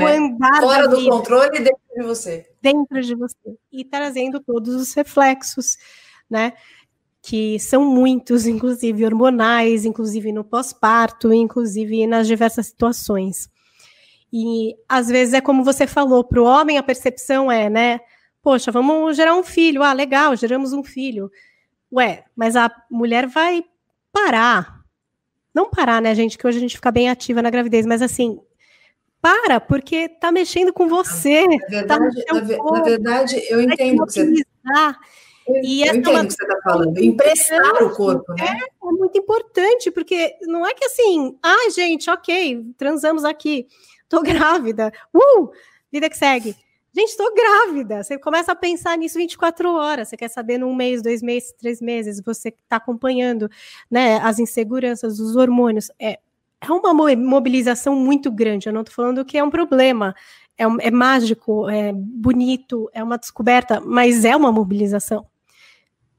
Fora do controle e dentro de você. Dentro de você. E trazendo todos os reflexos, né? Que são muitos, inclusive hormonais, inclusive no pós-parto, inclusive nas diversas situações. E, às vezes, é como você falou, para o homem a percepção é, né, poxa, vamos gerar um filho, legal, geramos um filho. Mas a mulher vai parar. Não parar, né, gente, que hoje a gente fica bem ativa na gravidez, mas assim, porque tá mexendo com você. Na verdade, eu entendo o que você... Eu entendo o que você está falando, emprestar o corpo, né? É muito importante, porque não é que assim, gente, ok, transamos aqui, tô grávida, vida que segue. Gente, estou grávida. Você começa a pensar nisso 24 horas. Você quer saber num mês, 2 meses, 3 meses. Você está acompanhando, né, as inseguranças, os hormônios. É uma mobilização muito grande. Eu não estou falando que é um problema. É mágico, é bonito, é uma descoberta, mas é uma mobilização.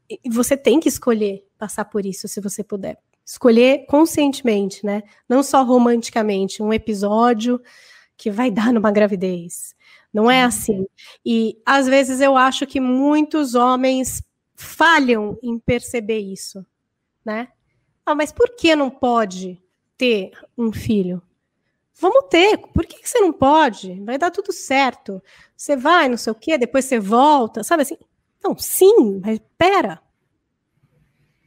E você tem que escolher passar por isso, se você puder. Escolher conscientemente, né? Não só romanticamente. Um episódio que vai dar numa gravidez. Não é assim. E, às vezes, eu acho que muitos homens falham em perceber isso, né? Mas por que não pode ter um filho? Vamos ter. Por que você não pode? Vai dar tudo certo. Você vai, não sei o quê, depois você volta, sabe assim? Não, sim, mas pera.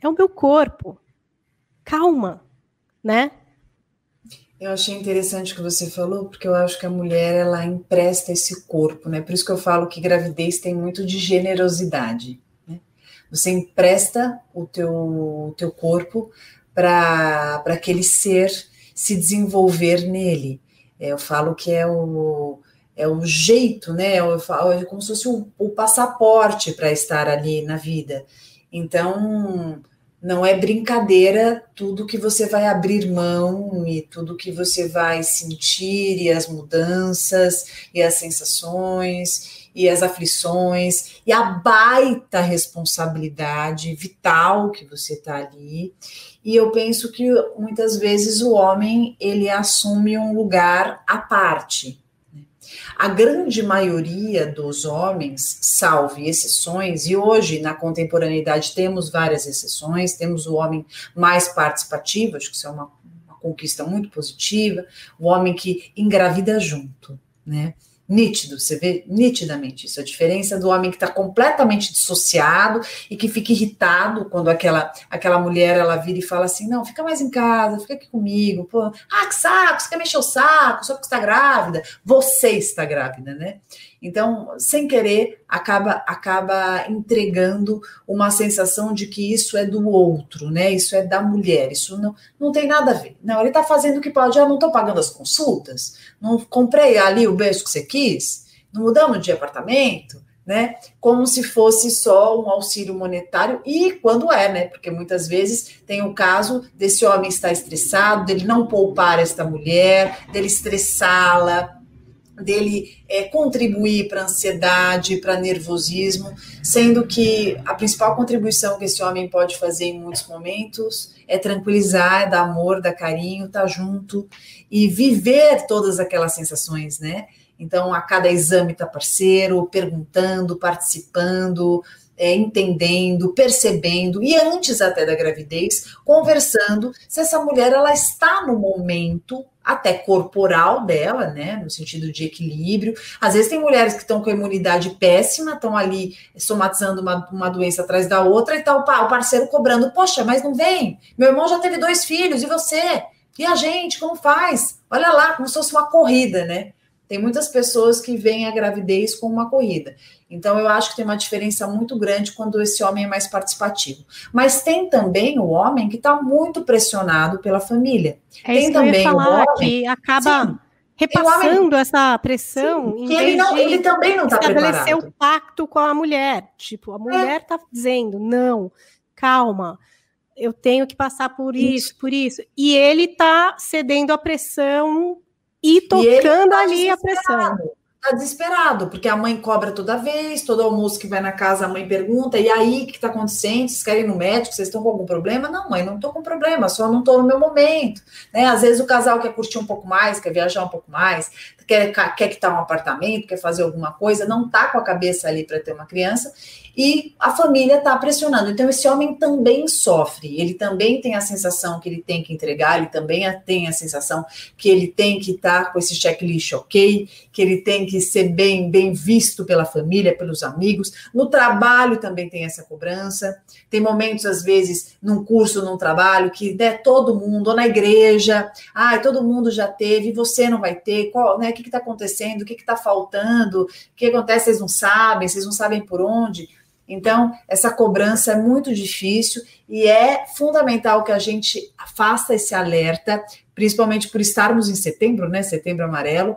É o meu corpo. Calma, né? Eu achei interessante o que você falou, porque eu acho que a mulher, ela empresta esse corpo, né? Por isso que eu falo que gravidez tem muito de generosidade, né? Você empresta o teu corpo para aquele ser se desenvolver nele. Eu falo que é o jeito, né? É como se fosse o passaporte para estar ali na vida. Então, não é brincadeira tudo que você vai abrir mão e tudo que você vai sentir, e as mudanças, e as sensações, e as aflições, e a baita responsabilidade vital que você está ali. E eu penso que muitas vezes o homem, ele assume um lugar à parte. A grande maioria dos homens, salve exceções, e hoje na contemporaneidade temos várias exceções, temos o homem mais participativo, acho que isso é uma conquista muito positiva, o homem que engravida junto, né? Nítido, você vê nitidamente isso, a diferença do homem que está completamente dissociado e que fica irritado quando aquela mulher, ela vira e fala assim, não, fica mais em casa, fica aqui comigo, pô, que saco, você quer mexer o saco, só porque está grávida, você está grávida, né? Então, sem querer, acaba entregando uma sensação de que isso é do outro, né? Isso é da mulher, isso não tem nada a ver. Não, ele está fazendo o que pode, não estou pagando as consultas, não comprei ali o berço que você quis, não mudamos de apartamento, né? Como se fosse só um auxílio monetário, e quando é, né? Porque muitas vezes tem o caso desse homem estar estressado, dele não poupar esta mulher, dele estressá-la, dele contribuir para ansiedade, para nervosismo, sendo que a principal contribuição que esse homem pode fazer em muitos momentos é tranquilizar, é dar amor, dar carinho, estar junto e viver todas aquelas sensações, né? Então, a cada exame tá parceiro, perguntando, participando, entendendo, percebendo, e antes até da gravidez, conversando se essa mulher, ela está no momento até corporal dela, né, no sentido de equilíbrio. Às vezes tem mulheres que estão com a imunidade péssima, estão ali somatizando uma doença atrás da outra, e tá o parceiro cobrando, poxa, mas não vem? Meu irmão já teve 2 filhos, e você? E a gente, como faz? Olha lá, como se fosse uma corrida, né? Tem muitas pessoas que veem a gravidez como uma corrida. Então, eu acho que tem uma diferença muito grande quando esse homem é mais participativo. Mas tem também o homem que está muito pressionado pela família. Tem isso também que eu ia falar, o homem que acaba sim, repassando homem, essa pressão, sim, em que vez ele também não está estabelecer preparado. o pacto com a mulher. Tipo, a mulher está dizendo, não, calma, eu tenho que passar por isso, por isso. E ele está cedendo a pressão e tocando ali a pressão. Tá desesperado, porque a mãe cobra toda vez, todo almoço que vai na casa a mãe pergunta, e aí, o que tá acontecendo? Vocês querem ir no médico? Vocês estão com algum problema? Não, mãe, não tô com problema, só não tô no meu momento, né? Às vezes o casal quer curtir um pouco mais, quer viajar um pouco mais, quer quitar um apartamento, quer fazer alguma coisa, não tá com a cabeça ali para ter uma criança, e a família tá pressionando. Então esse homem também sofre, ele também tem a sensação que ele tem que entregar, ele também tem a sensação que ele tem que estar com esse checklist ok, que ele tem que ser bem visto pela família, pelos amigos. No trabalho também tem essa cobrança. Tem momentos, às vezes, num curso, num trabalho, que todo mundo, ou na igreja, todo mundo já teve, você não vai ter, né, o que está acontecendo, o que está faltando, o que acontece, vocês não sabem por onde. Então, essa cobrança é muito difícil e é fundamental que a gente faça esse alerta, principalmente por estarmos em setembro, né, Setembro Amarelo,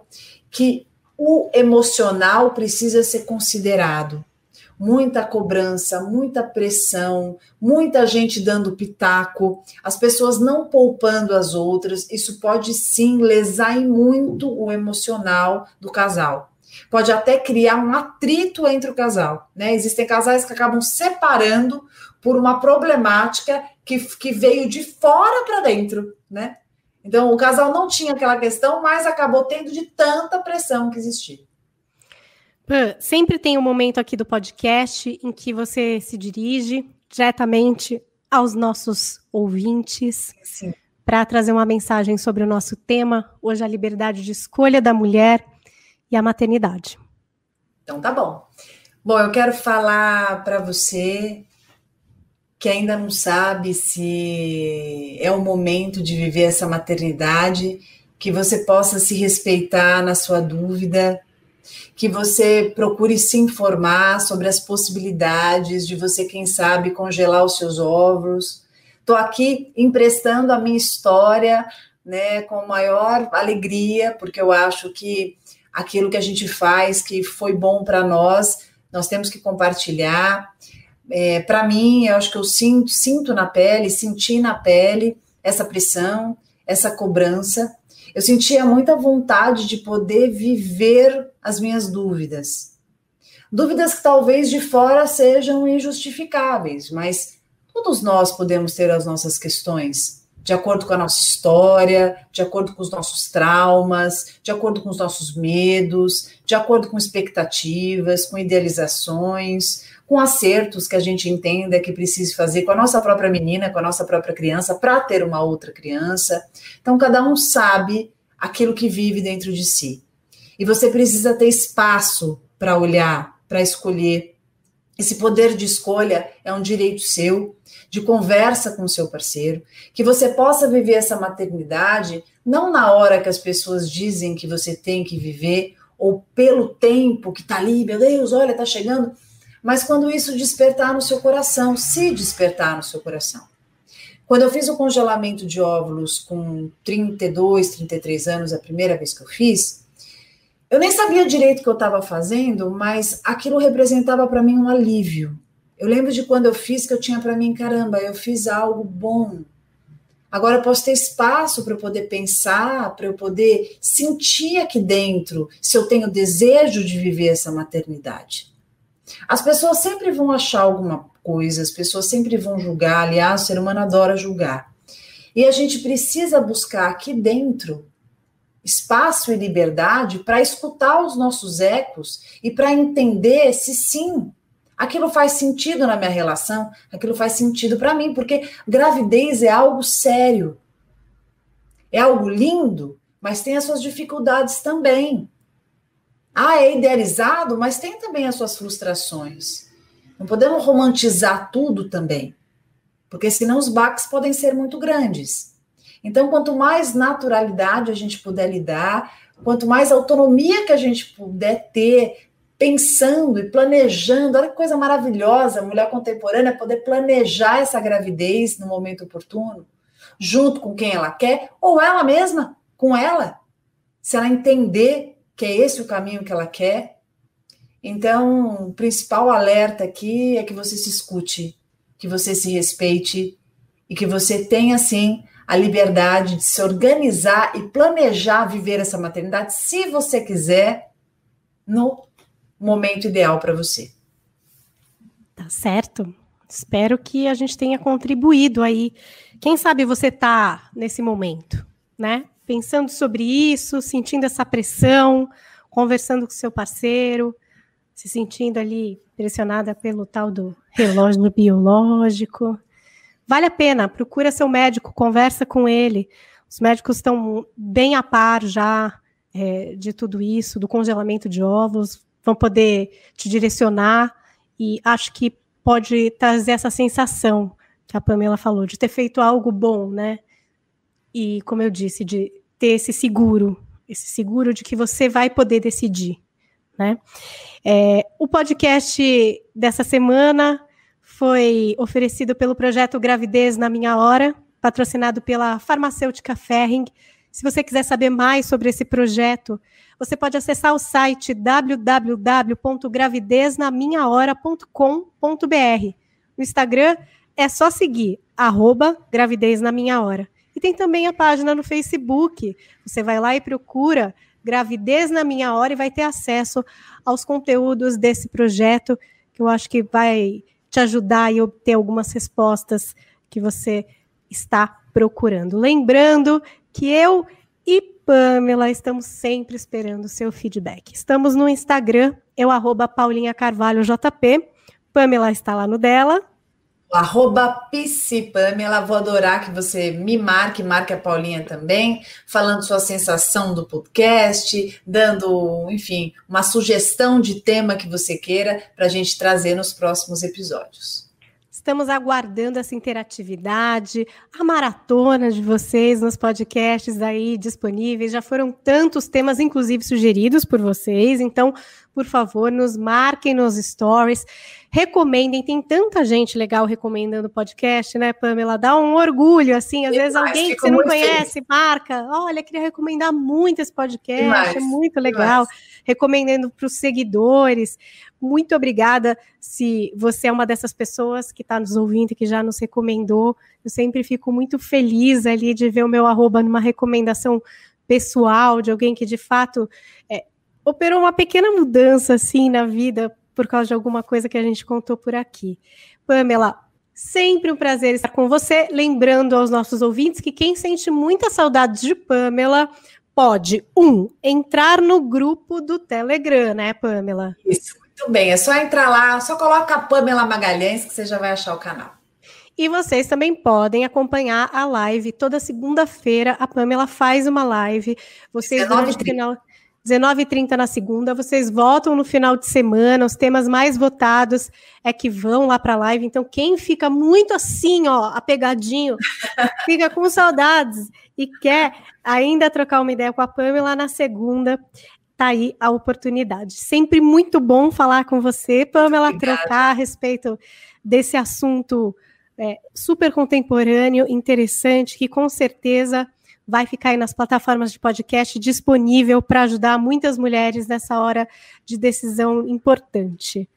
que o emocional precisa ser considerado. Muita cobrança, muita pressão, muita gente dando pitaco, as pessoas não poupando as outras, isso pode sim lesar em muito o emocional do casal. Pode até criar um atrito entre o casal, né? Existem casais que acabam separando por uma problemática que veio de fora para dentro, né? Então, o casal não tinha aquela questão, mas acabou tendo de tanta pressão que existia. Sempre tem um momento aqui do podcast em que você se dirige diretamente aos nossos ouvintes para trazer uma mensagem sobre o nosso tema, hoje a liberdade de escolha da mulher e a maternidade. Então tá bom. Bom, eu quero falar para você que ainda não sabe se é o momento de viver essa maternidade, que você possa se respeitar na sua dúvida, que você procure se informar sobre as possibilidades de você, quem sabe, congelar os seus óvulos. Estou aqui emprestando a minha história, né, com maior alegria, porque eu acho que aquilo que a gente faz, que foi bom para nós temos que compartilhar. Para mim, eu acho que eu sinto na pele, senti na pele essa pressão, essa cobrança. Eu sentia muita vontade de poder viver as minhas dúvidas. Dúvidas que talvez de fora sejam injustificáveis, mas todos nós podemos ter as nossas questões, de acordo com a nossa história, de acordo com os nossos traumas, de acordo com os nossos medos, de acordo com expectativas, com idealizações, com acertos que a gente entenda que precisa fazer com a nossa própria menina, com a nossa própria criança, para ter uma outra criança. Então, cada um sabe aquilo que vive dentro de si. E você precisa ter espaço para olhar, para escolher. Esse poder de escolha é um direito seu, de conversa com o seu parceiro, que você possa viver essa maternidade, não na hora que as pessoas dizem que você tem que viver, ou pelo tempo que está ali, meu Deus, olha, está chegando, mas quando isso despertar no seu coração, se despertar no seu coração. Quando eu fiz o congelamento de óvulos com 32, 33 anos, a primeira vez que eu fiz, eu nem sabia direito o que eu estava fazendo, mas aquilo representava para mim um alívio. Eu lembro de quando eu fiz, que eu tinha para mim, caramba, eu fiz algo bom. Agora eu posso ter espaço para eu poder pensar, para eu poder sentir aqui dentro se eu tenho desejo de viver essa maternidade. As pessoas sempre vão achar alguma coisa, as pessoas sempre vão julgar, aliás, o ser humano adora julgar. E a gente precisa buscar aqui dentro espaço e liberdade para escutar os nossos ecos e para entender se sim, aquilo faz sentido na minha relação, aquilo faz sentido para mim, porque gravidez é algo sério, é algo lindo, mas tem as suas dificuldades também. É idealizado, mas tem também as suas frustrações. Não podemos romantizar tudo também, porque senão os baques podem ser muito grandes. Então, quanto mais naturalidade a gente puder lidar, quanto mais autonomia que a gente puder ter, pensando e planejando, olha que coisa maravilhosa, a mulher contemporânea poder planejar essa gravidez no momento oportuno, junto com quem ela quer, ou ela mesma, com ela, se ela entender que é esse o caminho que ela quer. Então, o principal alerta aqui é que você se escute, que você se respeite e que você tenha, sim, a liberdade de se organizar e planejar viver essa maternidade, se você quiser, no momento ideal para você. Tá certo. Espero que a gente tenha contribuído aí. Quem sabe você tá nesse momento, né? Pensando sobre isso, sentindo essa pressão, conversando com seu parceiro, se sentindo ali pressionada pelo tal do relógio biológico. Vale a pena, procura seu médico, conversa com ele. Os médicos estão bem a par já de tudo isso, do congelamento de óvulos, vão poder te direcionar e acho que pode trazer essa sensação que a Pamela falou, de ter feito algo bom, né? E, como eu disse, de ter esse seguro de que você vai poder decidir, né? O podcast dessa semana foi oferecido pelo projeto Gravidez na Minha Hora, patrocinado pela farmacêutica Ferring, Se você quiser saber mais sobre esse projeto, você pode acessar o site www.gravideznaminhahora.com.br. No Instagram é só seguir @gravideznamiñahora. E tem também a página no Facebook. Você vai lá e procura Gravidez na Minha Hora e vai ter acesso aos conteúdos desse projeto, que eu acho que vai te ajudar a obter algumas respostas que você está procurando. Lembrando que eu e Pamela estamos sempre esperando o seu feedback. Estamos no Instagram, eu @paulinhacarvalhojp. Pamela está lá no dela. @psipamela, vou adorar que você me marque a Paulinha também, falando sua sensação do podcast, dando, enfim, uma sugestão de tema que você queira para a gente trazer nos próximos episódios. Estamos aguardando essa interatividade, a maratona de vocês nos podcasts aí disponíveis. Já foram tantos temas, inclusive, sugeridos por vocês. Então, por favor, nos marquem nos stories. Recomendem, tem tanta gente legal recomendando o podcast, né, Pamela? Dá um orgulho, assim, às vezes alguém que você não conhece, marca. Olha, queria recomendar muito esse podcast, é muito legal. Recomendando para os seguidores. Muito obrigada se você é uma dessas pessoas que está nos ouvindo e que já nos recomendou. Eu sempre fico muito feliz ali de ver o meu @ numa recomendação pessoal de alguém que, de fato, operou uma pequena mudança, assim, na vida por causa de alguma coisa que a gente contou por aqui. Pamela, sempre um prazer estar com você. Lembrando aos nossos ouvintes que quem sente muita saudade de Pamela pode, entrar no grupo do Telegram, né, Pamela? Isso, muito bem. É só entrar lá, só coloca a Pamela Magalhães que você já vai achar o canal. E vocês também podem acompanhar a live. Toda segunda-feira a Pamela faz uma live. Vocês, durante o final... 19h30 na segunda, vocês votam no final de semana, os temas mais votados é que vão lá para a live, então quem fica muito assim, apegadinho, fica com saudades e quer ainda trocar uma ideia com a Pamela na segunda, tá aí a oportunidade. Sempre muito bom falar com você, Pamela, trocar a respeito desse assunto super contemporâneo, interessante, que com certeza vai ficar aí nas plataformas de podcast disponível para ajudar muitas mulheres nessa hora de decisão importante.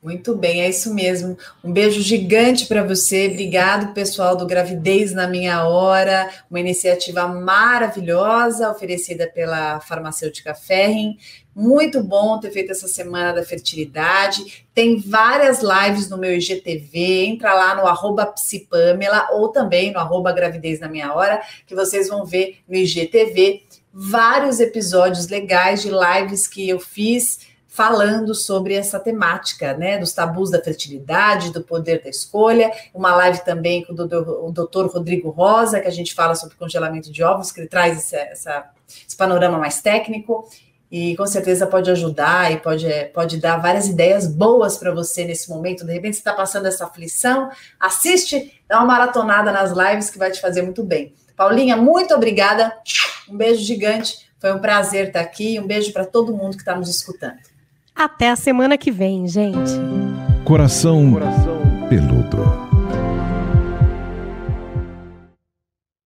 Muito bem, é isso mesmo. Um beijo gigante para você. Obrigado, pessoal do Gravidez na Minha Hora, uma iniciativa maravilhosa oferecida pela farmacêutica Ferrin. Muito bom ter feito essa semana da fertilidade. Tem várias lives no meu IGTV. Entra lá no @psipamela ou também no @gravidez na minha hora, que vocês vão ver no IGTV vários episódios legais de lives que eu fiz falando sobre essa temática, né, dos tabus da fertilidade, do poder da escolha, uma live também com o Dr. Rodrigo Rosa, que a gente fala sobre congelamento de óvulos, que ele traz esse panorama mais técnico, e com certeza pode ajudar e pode dar várias ideias boas para você nesse momento. De repente você está passando essa aflição, assiste, dá uma maratonada nas lives que vai te fazer muito bem. Paulinha, muito obrigada, um beijo gigante, foi um prazer estar aqui, um beijo para todo mundo que está nos escutando. Até a semana que vem, gente. Coração peludo.